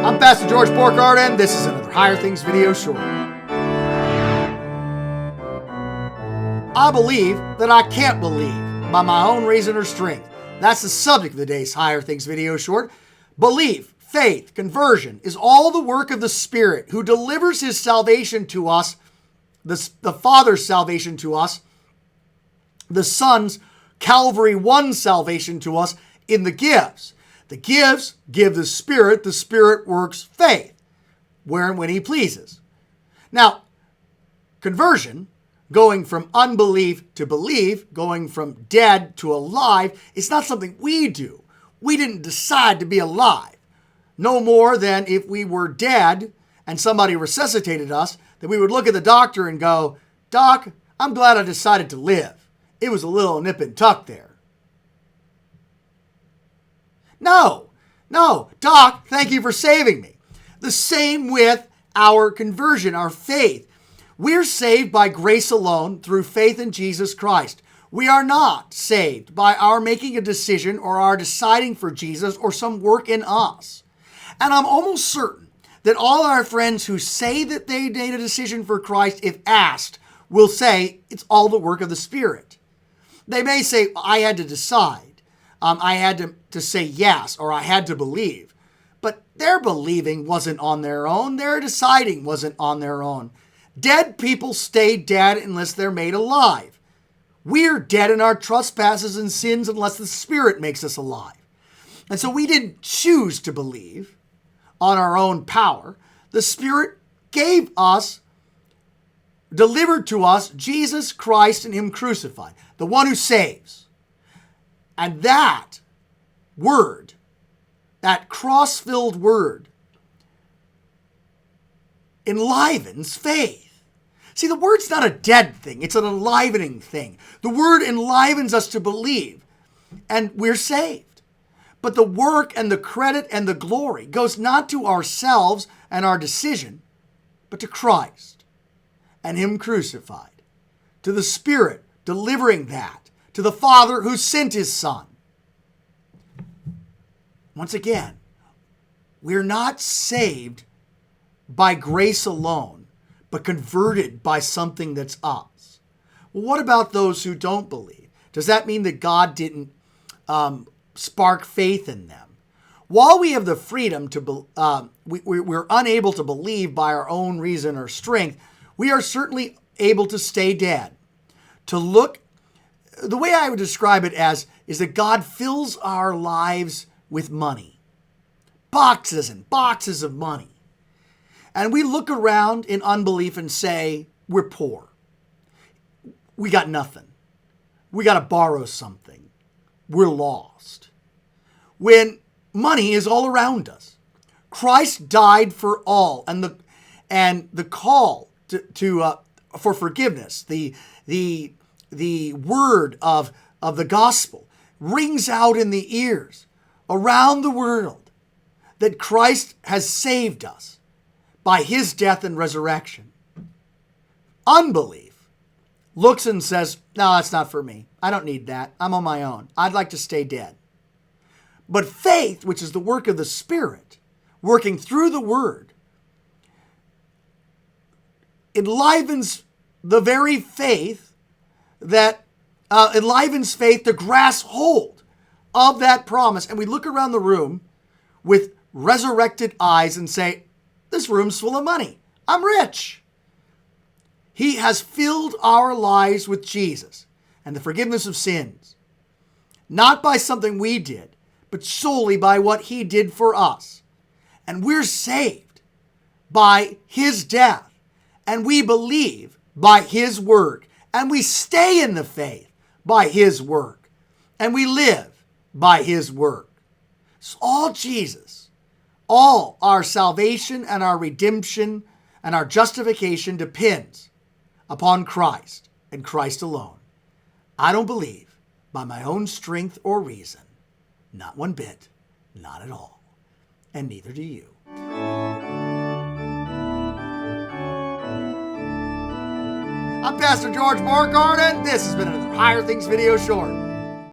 I'm Pastor George Borgard, and this is another Higher Things video short. I believe that I can't believe by my own reason or strength. That's the subject of today's Higher Things video short. Belief, faith, conversion is all the work of the Spirit who delivers His salvation to us, the Father's salvation to us, the Son's Calvary won salvation to us in the gifts. The gifts give the Spirit works faith, where and when He pleases. Now, conversion, going from unbelief to belief, going from dead to alive, it's not something we do. We didn't decide to be alive. No more than if we were dead and somebody resuscitated us, that we would look at the doctor and go, "Doc, I'm glad I decided to live. It was a little nip and tuck there." No, Doc, thank you for saving me. The same with our conversion, our faith. We're saved by grace alone through faith in Jesus Christ. We are not saved by our making a decision or our deciding for Jesus or some work in us. And I'm almost certain that all our friends who say that they made a decision for Christ, if asked, will say it's all the work of the Spirit. They may say, I had to decide. I had to say yes, or I had to believe. But their believing wasn't on their own. Their deciding wasn't on their own. Dead people stay dead unless they're made alive. We're dead in our trespasses and sins unless the Spirit makes us alive. And so we didn't choose to believe on our own power. The Spirit gave us, delivered to us, Jesus Christ and Him crucified, the one who saves. And that word, that cross-filled word, enlivens faith. See, the word's not a dead thing. It's an enlivening thing. The word enlivens us to believe, and we're saved. But the work and the credit and the glory goes not to ourselves and our decision, but to Christ and Him crucified, to the Spirit delivering that, to the Father who sent His Son. Once again, we're not saved by grace alone, but converted by something that's us. Well, what about those who don't believe? Does that mean that God didn't spark faith in them? While we have the freedom to, we're unable to believe by our own reason or strength, we are certainly able to stay dead. To look, the way I would describe it is that God fills our lives with money. Boxes and boxes of money. And we look around in unbelief and say, we're poor. We got nothing. We got to borrow something. We're lost. When money is all around us. Christ died for all. And the call for forgiveness, the word of the gospel rings out in the ears around the world that Christ has saved us by His death and resurrection. Unbelief looks and says, no, that's not for me. I don't need that. I'm on my own. I'd like to stay dead. But faith, which is the work of the Spirit, working through the Word, enlivens the very faith that enlivens faith to grasp hold of that promise. And we look around the room with resurrected eyes and say, this room's full of money. I'm rich. He has filled our lives with Jesus and the forgiveness of sins, not by something we did, but solely by what He did for us. And we're saved by His death, and we believe by His work, and we stay in the faith by His work, and we live by His work. It's all Jesus. All our salvation and our redemption and our justification depends upon Christ and Christ alone. I don't believe by my own strength or reason. Not one bit. Not at all. And neither do you. I'm Pastor George Borgard, and this has been another Higher Things video short.